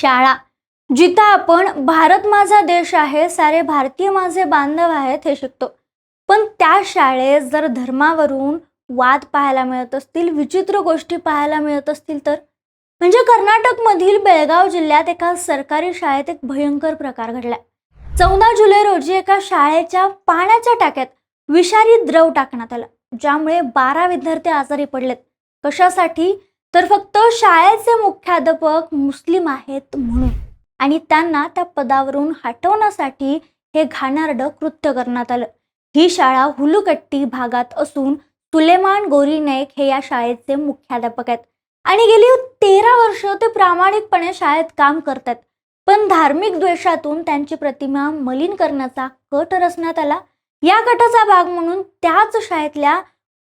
शाळा, जिथं आपण भारत माझा देश आहे, सारे भारतीय माझे बांधव आहेत हे शिकतो. पण त्या शाळेत जर धर्मावरून वाद पाहायला मिळत असतील, विचित्र गोष्टी पाहायला मिळत असतील तर? म्हणजे कर्नाटकमधील बेळगाव जिल्ह्यात एका सरकारी शाळेत एक भयंकर प्रकार घडलाय. 14 जुलै रोजी एका शाळेच्या पाण्याच्या टाक्यात विषारी द्रव टाकण्यात आला, ज्यामुळे 12 विद्यार्थी आजारी पडलेत. कशासाठी? तर फक्त शाळेचे मुख्याध्यापक मुस्लिम आहेत म्हणून, आणि त्यांना त्या पदावरून हटवण्यासाठी हे घाणेरडं कृत्य करण्यात आलं. ही शाळा हुलुकट्टी भागात असून सुलेमान गोरी नाईक हे या शाळेचे मुख्याध्यापक आहेत आणि गेली 13 वर्ष ते प्रामाणिकपणे शाळेत काम करतात. पण धार्मिक द्वेषातून त्यांची प्रतिमा मलिन करण्याचा कट रचण्यात आला. या कटाचा भाग म्हणून त्याच शाळेतल्या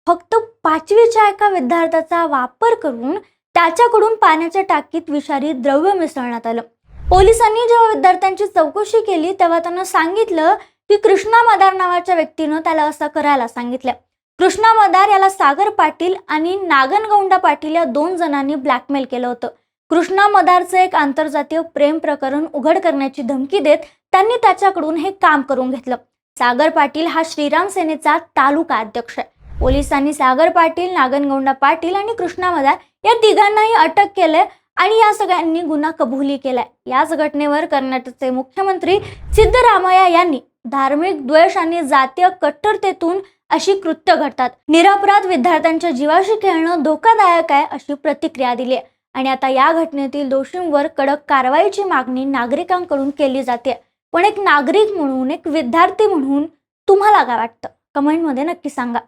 फक्त 5वीच्या एका विद्यार्थ्याचा वापर करून त्याच्याकडून पाण्याच्या टाकीत विषारी द्रव्य मिसळण्यात आलं. पोलिसांनी जेव्हा विद्यार्थ्यांची चौकशी केली तेव्हा त्यांना सांगितलं की कृष्णा मदार नावाच्या व्यक्तीनं त्याला असं करायला सांगितलं. कृष्णा मदार याला सागर पाटील आणि नागनगौंडा पाटील या 2 जणांनी ब्लॅकमेल केलं होतं. कृष्णा मदारचं एक आंतरजातीय प्रेम प्रकरण उघड करण्याची धमकी देत त्यांनी त्याच्याकडून हे काम करून घेतलं. सागर पाटील हा श्रीराम सेनेचा तालुका अध्यक्ष आहे. पोलिसांनी सागर पाटील, नागनगौंडा पाटील आणि कृष्णा मदार या तिघांनाही अटक केले आणि या सगळ्यांनी गुन्हा कबुली केलाय. याच घटनेवर कर्नाटकचे मुख्यमंत्री सिद्धरामय्या यांनी धार्मिक द्वेष आणि जातीय कट्टरतेतून अशी कृत्य घडतात, निरपराध विद्यार्थ्यांच्या जीवाशी खेळणं धोकादायक आहे अशी प्रतिक्रिया दिली आहे. आणि आता या घटनेतील दोषींवर कडक कारवाईची मागणी नागरिकांकडून केली जाते. पण एक नागरिक म्हणून, एक विद्यार्थी म्हणून तुम्हाला काय वाटतं? कमेंटमध्ये नक्की सांगा.